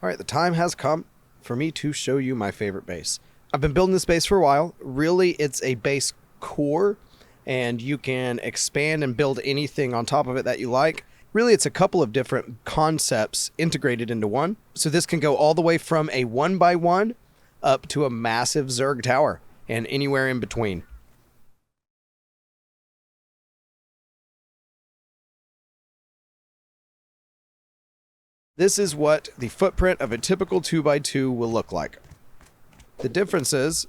Alright, the time has come for me to show you my favorite base. I've been building this base for a while. Really, it's a base core, and you can expand and build anything on top of it that you like. Really, it's a couple of different concepts integrated into one. So this can go all the way from a 1x1 up to a massive Zerg tower, and anywhere in between. This is what the footprint of a typical 2x2 will look like. The differences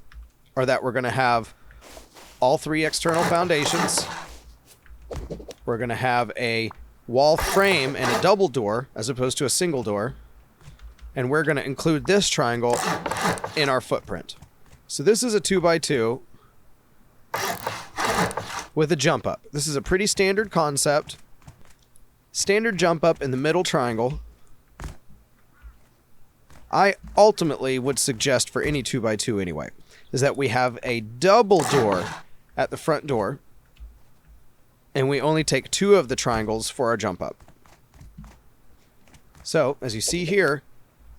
are that we're going to have all three external foundations. We're going to have a wall frame and a double door as opposed to a single door. And we're going to include this triangle in our footprint. So this is a 2x2 with a jump up. This is a pretty standard concept. Standard jump up in the middle triangle. I ultimately would suggest for any 2x2 anyway, is that we have a double door at the front door, and we only take two of the triangles for our jump up. So, as you see here,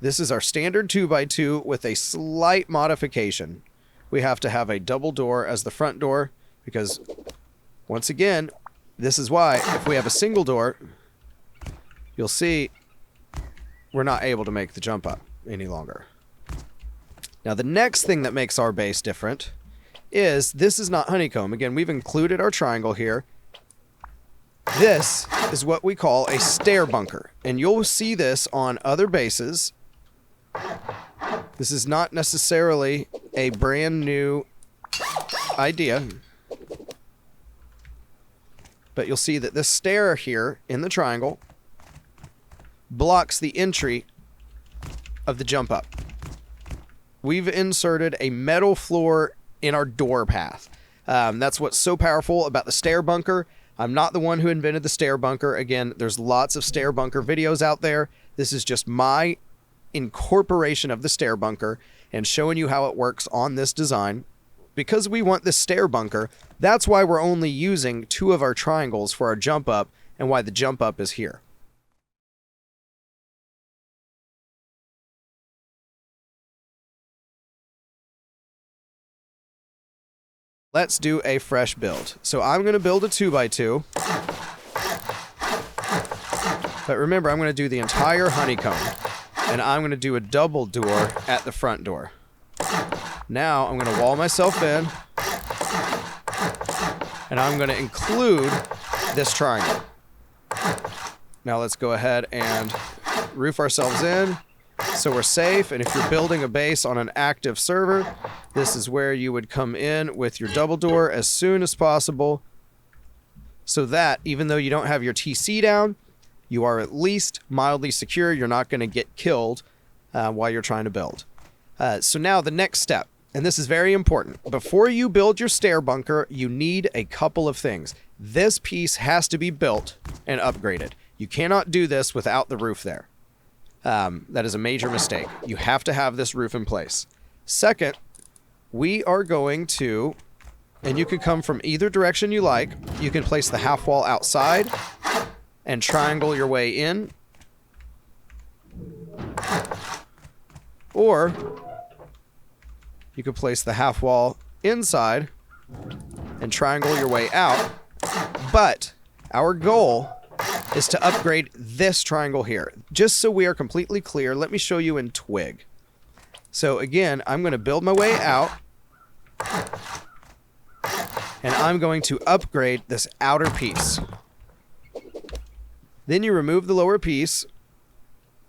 this is our standard 2x2 with a slight modification. We have to have a double door as the front door, because, once again, this is why, if we have a single door, you'll see we're not able to make the jump up any longer. Now the next thing that makes our base different is this is not honeycomb. Again, we've included our triangle here. This is what we call a stair bunker, and you'll see this on other bases. This is not necessarily a brand new idea, but you'll see that this stair here in the triangle blocks the entry of the jump up. We've inserted a metal floor in our door path. That's what's so powerful about the stair bunker. I'm not the one who invented the stair bunker. Again, there's lots of stair bunker videos out there. This is just my incorporation of the stair bunker and showing you how it works on this design. Because we want this stair bunker, that's why we're only using two of our triangles for our jump up and why the jump up is here. Let's do a fresh build. So I'm going to build a 2x2. But remember, I'm going to do the entire honeycomb. And I'm going to do a double door at the front door. Now I'm going to wall myself in. And I'm going to include this triangle. Now let's go ahead and roof ourselves in, so we're safe. And if you're building a base on an active server, this is where you would come in with your double door as soon as possible, so that even though you don't have your TC down, you are at least mildly secure. You're not going to get killed while you're trying to build. So now the next step, and this is very important. Before you build your stair bunker, you need a couple of things. This piece has to be built and upgraded. You cannot do this without the roof there. That is a major mistake. You have to have this roof in place. Second, we are going to, and you can come from either direction you like. You can place the half wall outside and triangle your way in. Or you could place the half wall inside and triangle your way out. But our goal is to upgrade this triangle here. Just so we are completely clear, let me show you in Twig. So again, I'm going to build my way out, and I'm going to upgrade this outer piece. Then you remove the lower piece,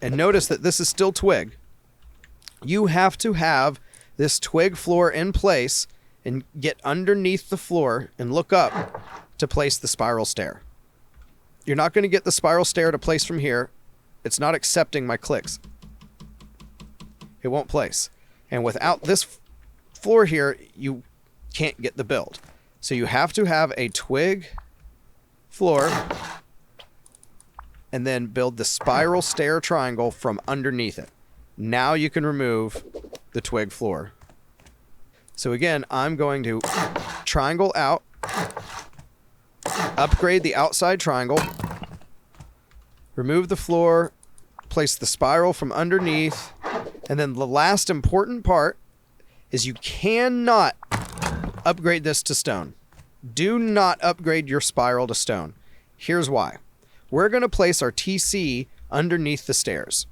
and notice that this is still Twig. You have to have this Twig floor in place and get underneath the floor and look up to place the spiral stair. You're not going to get the spiral stair to place from here. It's not accepting my clicks. It won't place. And without this floor here, you can't get the build. So you have to have a Twig floor and then build the spiral stair triangle from underneath it. Now you can remove the Twig floor. So again, I'm going to triangle out, upgrade the outside triangle, remove the floor place the spiral from underneath. And then the last important part is you cannot upgrade this to stone. Do not upgrade your spiral to stone. Here's why. We're going to place our TC underneath the stairs.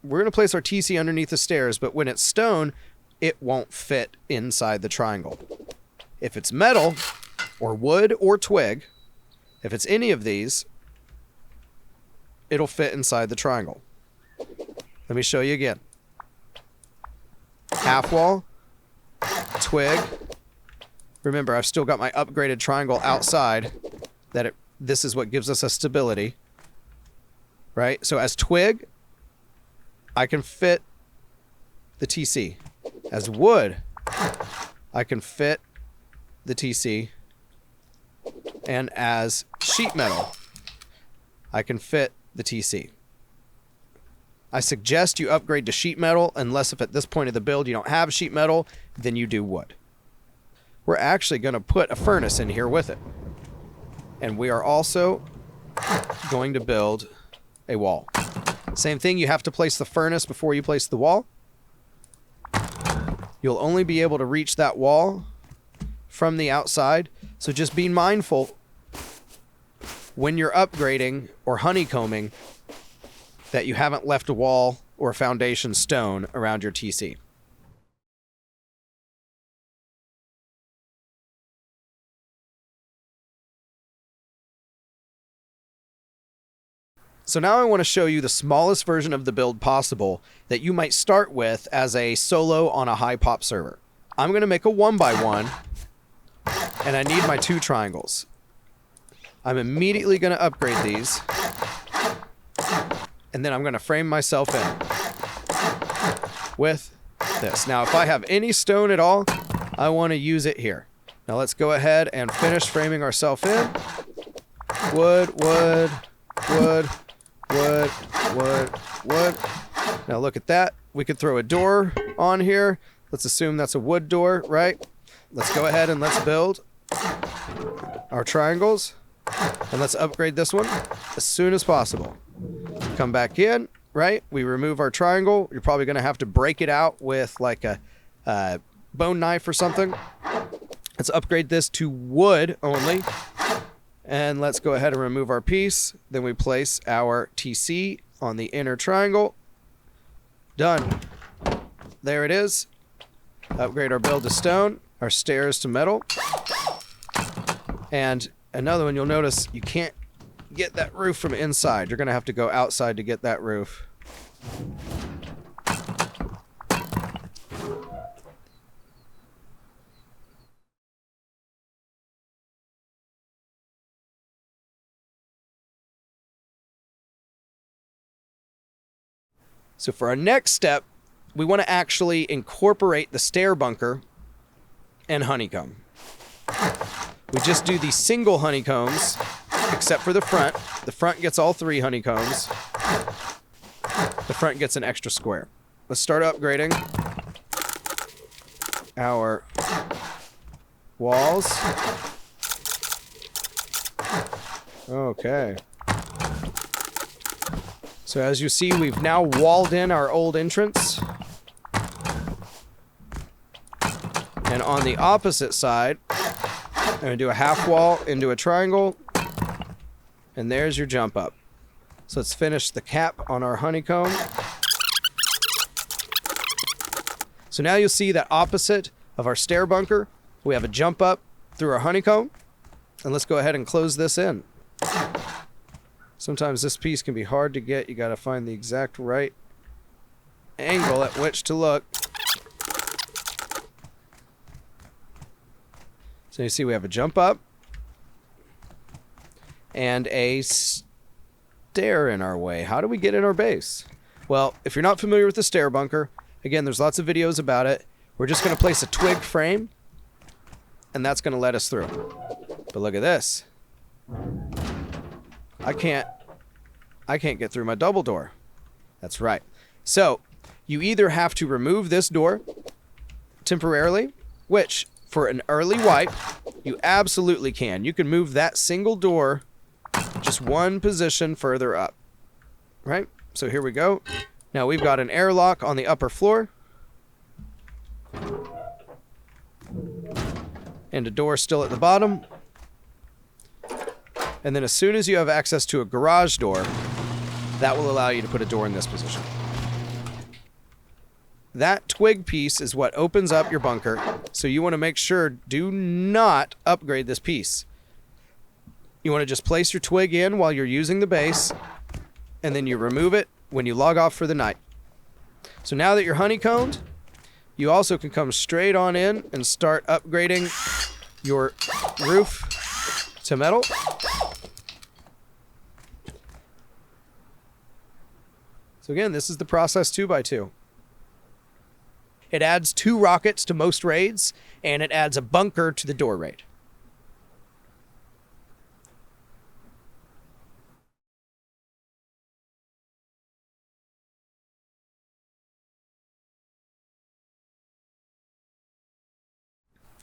We're going to place our TC underneath the stairs, but when it's stone, it won't fit inside the triangle. If it's metal, or wood, or twig, if it's any of these, it'll fit inside the triangle. Let me show you again. Half wall, twig. Remember, I've still got my upgraded triangle outside. This is what gives us a stability. Right? So as twig, I can fit the TC. As wood, I can fit the TC. And as sheet metal, I can fit the TC. I suggest you upgrade to sheet metal, unless if at this point of the build you don't have sheet metal, then you do wood. We're actually going to put a furnace in here with it. And we are also going to build a wall. Same thing, you have to place the furnace before you place the wall. You'll only be able to reach that wall from the outside, so just be mindful when you're upgrading or honeycombing that you haven't left a wall or foundation stone around your TC. So now I want to show you the smallest version of the build possible that you might start with as a solo on a high pop server. I'm going to make a 1x1, and I need my 2 triangles. I'm immediately going to upgrade these, and then I'm going to frame myself in with this. Now if I have any stone at all, I want to use it here. Now let's go ahead and finish framing ourselves in. Wood, wood, wood, wood, wood, wood. Now look at that. We could throw a door on here. Let's assume that's a wood door, right? Let's go ahead and let's build our triangles. And let's upgrade this one as soon as possible. Come back in, right? We remove our triangle. You're probably going to have to break it out with like a bone knife or something. Let's upgrade this to wood only. And let's go ahead and remove our piece. Then we place our TC on the inner triangle. Done. There it is. Upgrade our build to stone, our stairs to metal. And another one, you'll notice you can't get that roof from inside. You're going to have to go outside to get that roof. So for our next step, we want to actually incorporate the stair bunker and honeycomb. We just do the single honeycombs, except for the front. The front gets all 3 honeycombs. The front gets an extra square. Let's start upgrading our walls. Okay. So as you see, we've now walled in our old entrance. And on the opposite side, I'm going to do a half wall into a triangle. And there's your jump up. So let's finish the cap on our honeycomb. So now you'll see that opposite of our stair bunker, we have a jump up through our honeycomb. And let's go ahead and close this in. Sometimes this piece can be hard to get. You got to find the exact right angle at which to look. So you see we have a jump up and a stair in our way. How do we get in our base? Well, if you're not familiar with the stair bunker, again, there's lots of videos about it. We're just going to place a twig frame, and that's going to let us through. But look at this. I can't get through my double door. That's right. So you either have to remove this door temporarily, which for an early wipe, you absolutely can. You can move that single door just one position further up, right? So here we go. Now we've got an airlock on the upper floor. And a door still at the bottom. And then as soon as you have access to a garage door, that will allow you to put a door in this position. That twig piece is what opens up your bunker, so you want to make sure, do not upgrade this piece. You want to just place your twig in while you're using the base, and then you remove it when you log off for the night. So now that you're honeycombed, you also can come straight on in and start upgrading your roof to metal. So again, this is the process 2x2. It adds 2 rockets to most raids, and it adds a bunker to the door raid.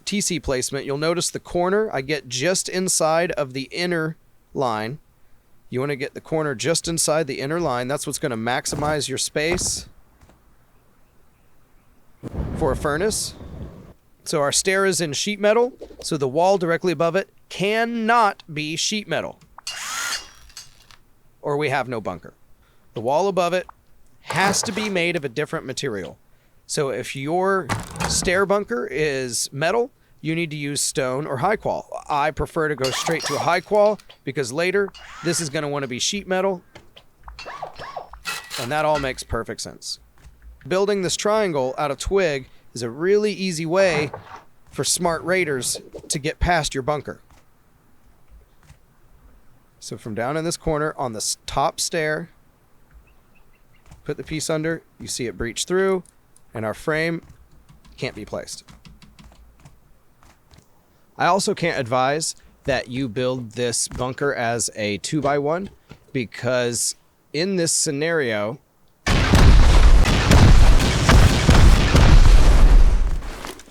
TC placement, you'll notice the corner I get just inside of the inner line. You want to get the corner just inside the inner line. That's what's going to maximize your space for a furnace. So our stair is in sheet metal, so the wall directly above it cannot be sheet metal, or we have no bunker. The wall above it has to be made of a different material. So if your stair bunker is metal, you need to use stone or high qual. I prefer to go straight to a high qual because later this is going to want to be sheet metal, and that all makes perfect sense. Building this triangle out of twig is a really easy way for smart raiders to get past your bunker. So from down in this corner on the top stair, put the piece under, you see it breach through, and our frame can't be placed. I also can't advise that you build this bunker as a 2x1 because in this scenario,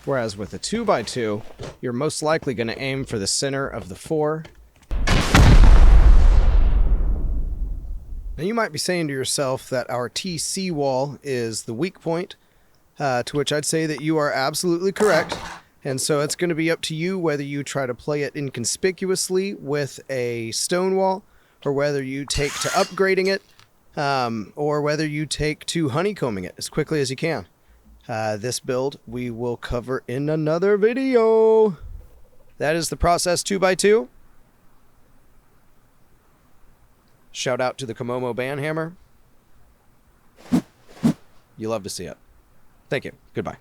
whereas with a 2x2, you're most likely going to aim for the center of the 4. Now you might be saying to yourself that our TC wall is the weak point, to which I'd say that you are absolutely correct. And so it's going to be up to you whether you try to play it inconspicuously with a stone wall, or whether you take to upgrading it, or whether you take to honeycombing it as quickly as you can. This build we will cover in another video. That is the process 2x2. Shout out to the Komomo Banhammer. You love to see it. Thank you. Goodbye.